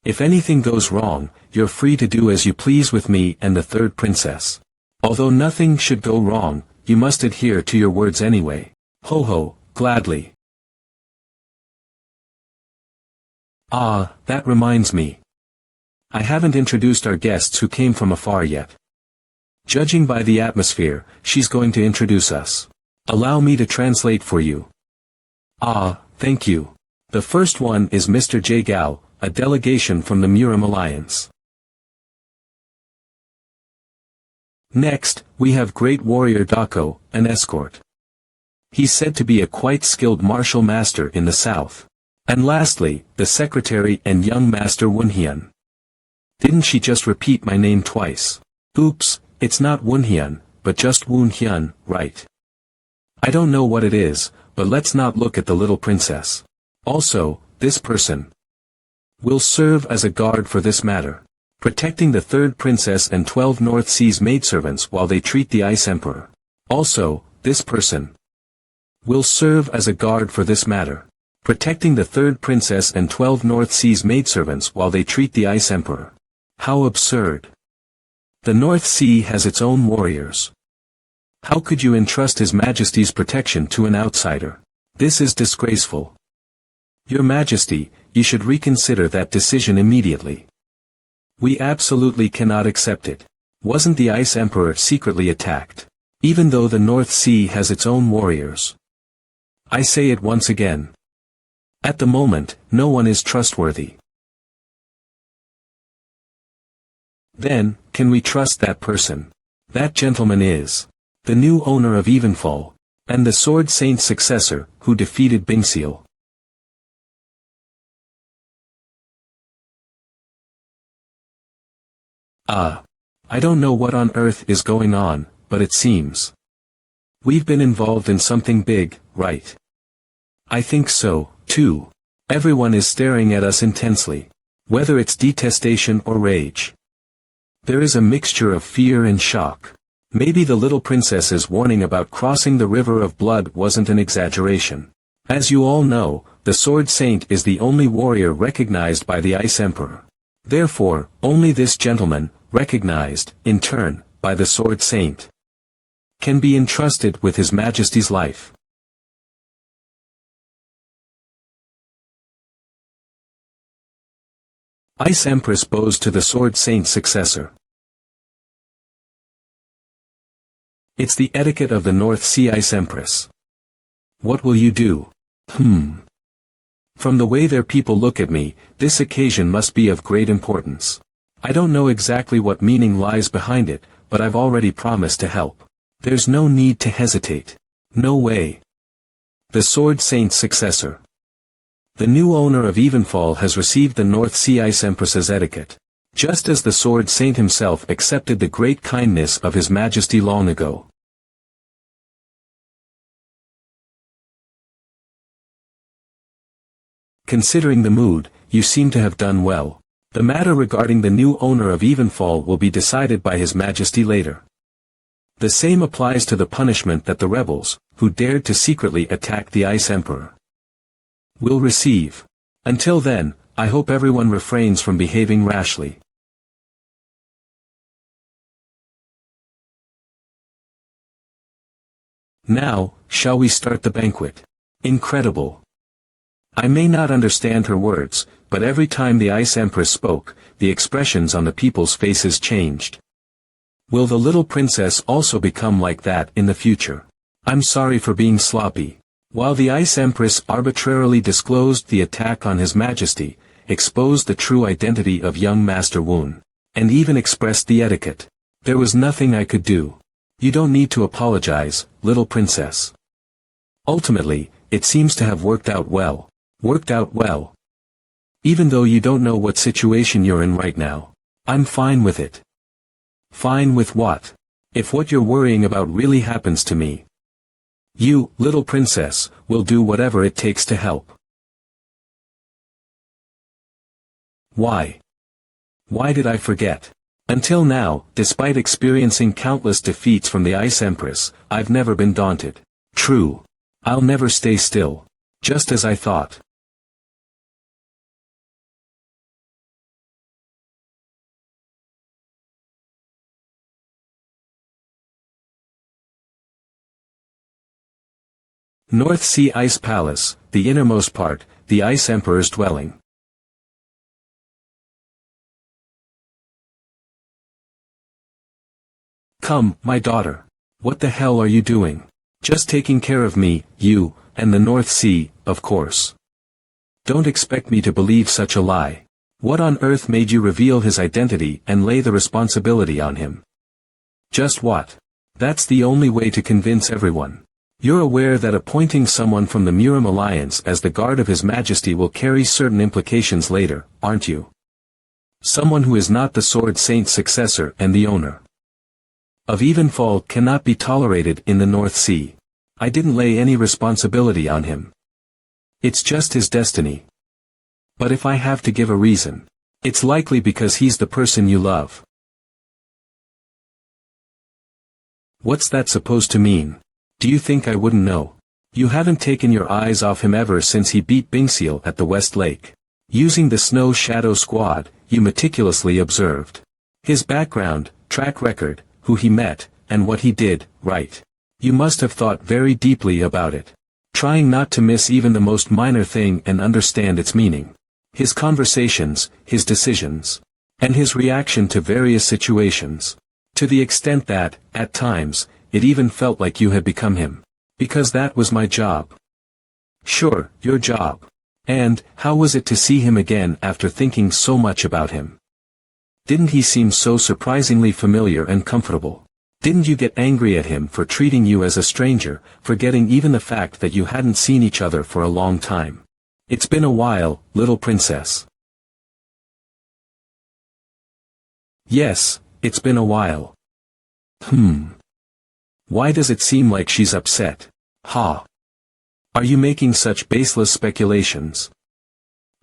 If anything goes wrong, you're free to do as you please with me and the third princess. Although nothing should go wrong, you must adhere to your words anyway. Ho ho. Gladly. Ah, that reminds me. I haven't introduced our guests who came from afar yet. Judging by the atmosphere, she's going to introduce us. Allow me to translate for you. Ah, thank you. The first one is Mr. J. Gao, a delegation from the Murim Alliance. Next, we have Great Warrior Dako, an escort. He's said to be a quite skilled martial master in the south. And lastly, the secretary and young master Wunhyun. Didn't she just repeat my name twice? Oops, it's not Wunhyun, but just Wunhyun, right? I don't know what it is, but let's not look at the little princess. Also, this person will serve as a guard for this matter, protecting the third princess and 12 North Sea's maidservants while they treat the Ice Emperor. Also, this person will serve as a guard for this matter, protecting the third princess and 12 North Sea's maidservants while they treat the Ice Emperor. How absurd. The North Sea has its own warriors. How could you entrust His Majesty's protection to an outsider? This is disgraceful. Your Majesty, you should reconsider that decision immediately. We absolutely cannot accept it. Wasn't the Ice Emperor secretly attacked? Even though the North Sea has its own warriors. I say it once again. At the moment, no one is trustworthy. Then, can we trust that person? That gentleman is the new owner of Evenfall, and the Sword Saint's successor, who defeated Bingseal. I don't know what on earth is going on, but it seems we've been involved in something big, right? I think so, too. Everyone is staring at us intensely. Whether it's detestation or rage. There is a mixture of fear and shock. Maybe the little princess's warning about crossing the river of blood wasn't an exaggeration. As you all know, the Sword Saint is the only warrior recognized by the Ice Emperor. Therefore, only this gentleman, recognized, in turn, by the Sword Saint, can be entrusted with His Majesty's life. Ice Empress bows to the Sword Saint's successor. It's the etiquette of the North Sea, Ice Empress. What will you do? From the way their people look at me, this occasion must be of great importance. I don't know exactly what meaning lies behind it, but I've already promised to help. There's no need to hesitate. No way. The Sword Saint's successor. The new owner of Evenfall has received the North Sea Ice Empress's etiquette, just as the Sword Saint himself accepted the great kindness of His Majesty long ago. Considering the mood, you seem to have done well. The matter regarding the new owner of Evenfall will be decided by His Majesty later. The same applies to the punishment that the rebels, who dared to secretly attack the Ice Emperor, will receive. Until then, I hope everyone refrains from behaving rashly. Now, shall we start the banquet? Incredible. I may not understand her words, but every time the Ice Empress spoke, the expressions on the people's faces changed. Will the little princess also become like that in the future? I'm sorry for being sloppy. While the Ice Empress arbitrarily disclosed the attack on His Majesty, exposed the true identity of young Master Woon, and even expressed the etiquette, there was nothing I could do. You don't need to apologize, little princess. Ultimately, it seems to have worked out well. Worked out well. Even though you don't know what situation you're in right now, I'm fine with it. Fine with what? If what you're worrying about really happens to me, you, little princess, will do whatever it takes to help. Why? Why did I forget? Until now, despite experiencing countless defeats from the Ice Empress, I've never been daunted. True. I'll never stay still. Just as I thought. North Sea Ice Palace, the innermost part, the Ice Emperor's dwelling. Come, my daughter. What the hell are you doing? Just taking care of me, you, and the North Sea, of course. Don't expect me to believe such a lie. What on earth made you reveal his identity and lay the responsibility on him? Just what? That's the only way to convince everyone. You're aware that appointing someone from the Murim Alliance as the guard of His Majesty will carry certain implications later, aren't you? Someone who is not the Sword Saint's successor and the owner of Evenfall cannot be tolerated in the North Sea. I didn't lay any responsibility on him. It's just his destiny. But if I have to give a reason, it's likely because he's the person you love. What's that supposed to mean? Do you think I wouldn't know? You haven't taken your eyes off him ever since he beat Bingseal at the West Lake. Using the Snow Shadow Squad, you meticulously observed his background, track record, who he met, and what he did, right? You must have thought very deeply about it, trying not to miss even the most minor thing and understand its meaning. His conversations, his decisions, and his reaction to various situations. To the extent that, at times, it even felt like you had become him. Because that was my job. Sure, your job. And, how was it to see him again after thinking so much about him? Didn't he seem so surprisingly familiar and comfortable? Didn't you get angry at him for treating you as a stranger, forgetting even the fact that you hadn't seen each other for a long time? It's been a while, little princess. Yes, it's been a while. Why does it seem like she's upset? Ha! Are you making such baseless speculations?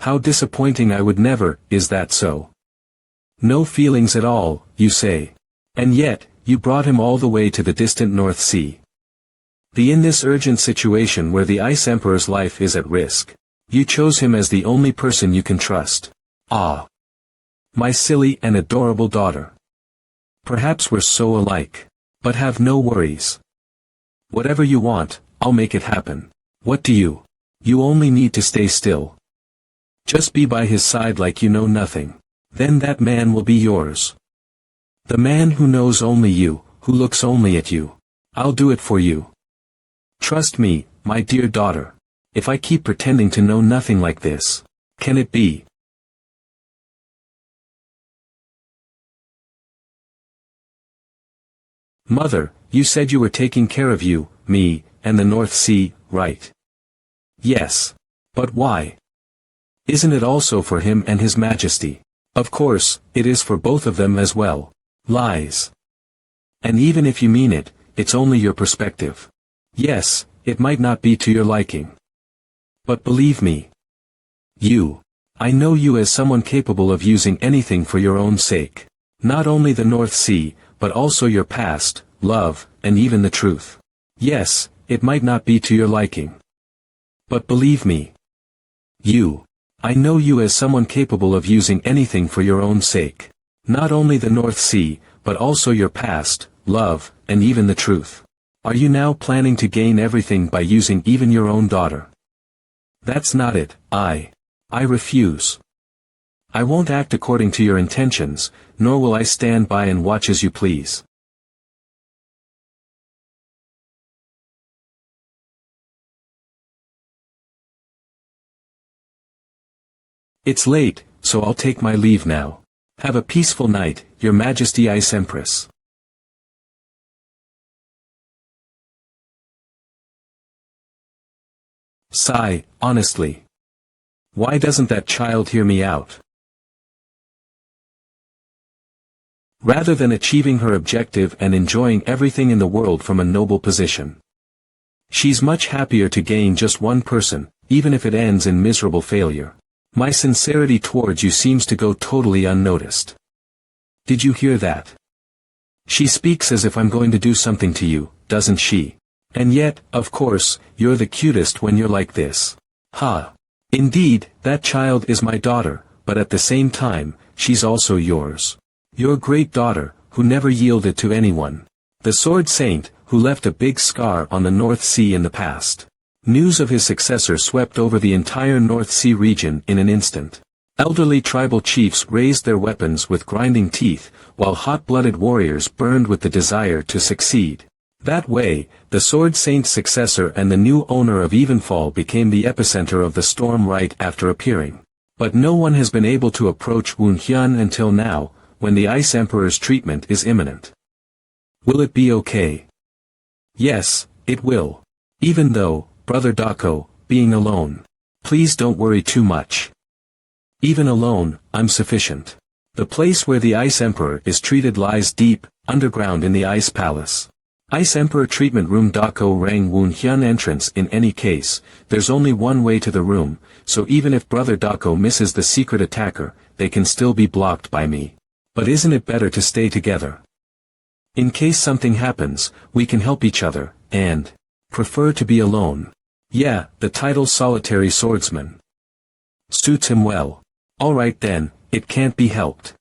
How disappointing. I would never. Is that so? No feelings at all, you say. And yet, you brought him all the way to the distant North Sea. In this urgent situation where the Ice Emperor's life is at risk, you chose him as the only person you can trust. Ah! My silly and adorable daughter. Perhaps we're so alike. But have no worries. Whatever you want, I'll make it happen. What do you? You only need to stay still. Just be by his side like you know nothing. Then that man will be yours. The man who knows only you, who looks only at you. I'll do it for you. Trust me, my dear daughter. If I keep pretending to know nothing like this, can it be? Mother, you said you were taking care of you, me, and the North Sea, right? Yes. But why? Isn't it also for him and His Majesty? Of course, it is for both of them as well. Lies. And even if you mean it, it's only your perspective. Yes, it might not be to your liking. But believe me. I know you as someone capable of using anything for your own sake. Not only the North Sea, but also your past, love, and even the truth. Yes, it might not be to your liking. But believe me. I know you as someone capable of using anything for your own sake. Not only the North Sea, but also your past, love, and even the truth. Are you now planning to gain everything by using even your own daughter? That's not it. I refuse. I won't act according to your intentions, nor will I stand by and watch as you please. It's late, so I'll take my leave now. Have a peaceful night, Your Majesty Ice Empress. Sigh, honestly. Why doesn't that child hear me out? Rather than achieving her objective and enjoying everything in the world from a noble position. She's much happier to gain just one person, even if it ends in miserable failure. My sincerity towards you seems to go totally unnoticed. Did you hear that? She speaks as if I'm going to do something to you, doesn't she? And yet, of course, you're the cutest when you're like this. Ha! Indeed, that child is my daughter, but at the same time, she's also yours. Your great daughter, who never yielded to anyone. The Sword Saint, who left a big scar on the North Sea in the past. News of his successor swept over the entire North Sea region in an instant. Elderly tribal chiefs raised their weapons with grinding teeth, while hot-blooded warriors burned with the desire to succeed. That way, the Sword Saint's successor and the new owner of Evenfall became the epicenter of the storm right after appearing. But no one has been able to approach Wunhyun until now, when the Ice Emperor's treatment is imminent. Will it be okay? Yes, it will. Even though, Brother Dako, being alone. Please don't worry too much. Even alone, I'm sufficient. The place where the Ice Emperor is treated lies deep, underground in the Ice Palace. Ice Emperor Treatment Room. Dako rang Wunhyun entrance. In any case, there's only one way to the room, so even if Brother Dako misses the secret attacker, they can still be blocked by me. But isn't it better to stay together? In case something happens, we can help each other, and prefer to be alone. Yeah, the title Solitary Swordsman suits him well. Alright then, it can't be helped.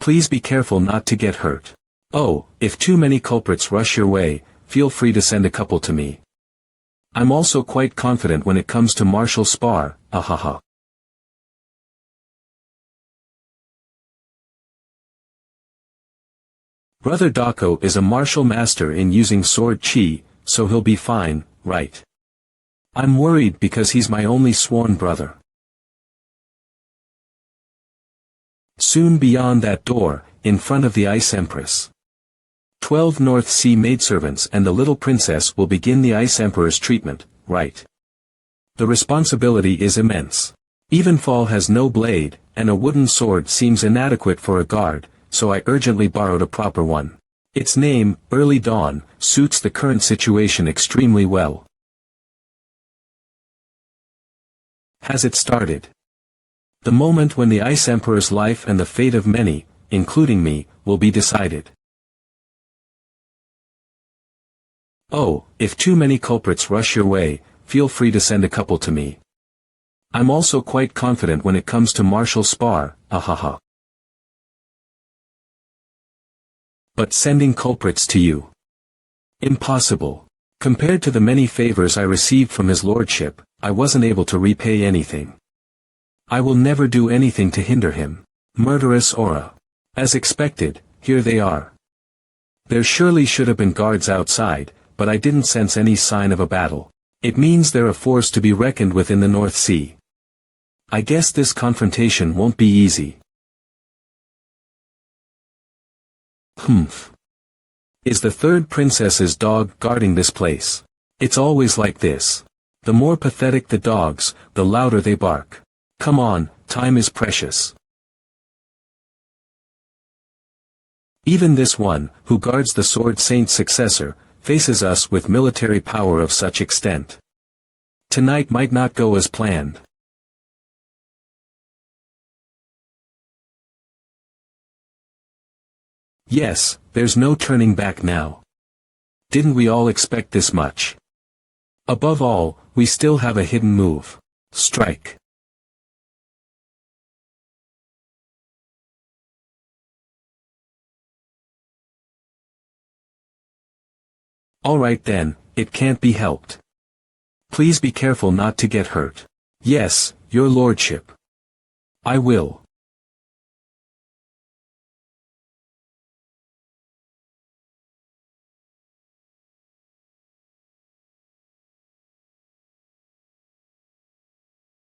Please be careful not to get hurt. Oh, if too many culprits rush your way, feel free to send a couple to me. I'm also quite confident when it comes to martial spar, ahaha. Brother Dako is a martial master in using sword chi, so he'll be fine, right? I'm worried because he's my only sworn brother. Soon beyond that door, in front of the Ice Empress. 12 North Sea maidservants and the little princess will begin the Ice Emperor's treatment, right? The responsibility is immense. Evenfall has no blade, and a wooden sword seems inadequate for a guard, so I urgently borrowed a proper one. Its name, Early Dawn, suits the current situation extremely well. Has it started? The moment when the Ice Emperor's life and the fate of many, including me, will be decided. Oh, if too many culprits rush your way, feel free to send a couple to me. I'm also quite confident when it comes to martial spar, ahaha. But sending culprits to you? Impossible. Compared to the many favors I received from his lordship, I wasn't able to repay anything. I will never do anything to hinder him. Murderous aura. As expected, here they are. There surely should have been guards outside, but I didn't sense any sign of a battle. It means they're a force to be reckoned with in the North Sea. I guess this confrontation won't be easy. Humph. Is the third princess's dog guarding this place? It's always like this. The more pathetic the dogs, the louder they bark. Come on, time is precious. Even this one, who guards the Sword Saint's successor, faces us with military power of such extent. Tonight might not go as planned. Yes, there's no turning back now. Didn't we all expect this much? Above all, we still have a hidden move. Strike. Alright then, it can't be helped. Please be careful not to get hurt. Yes, your lordship. I will.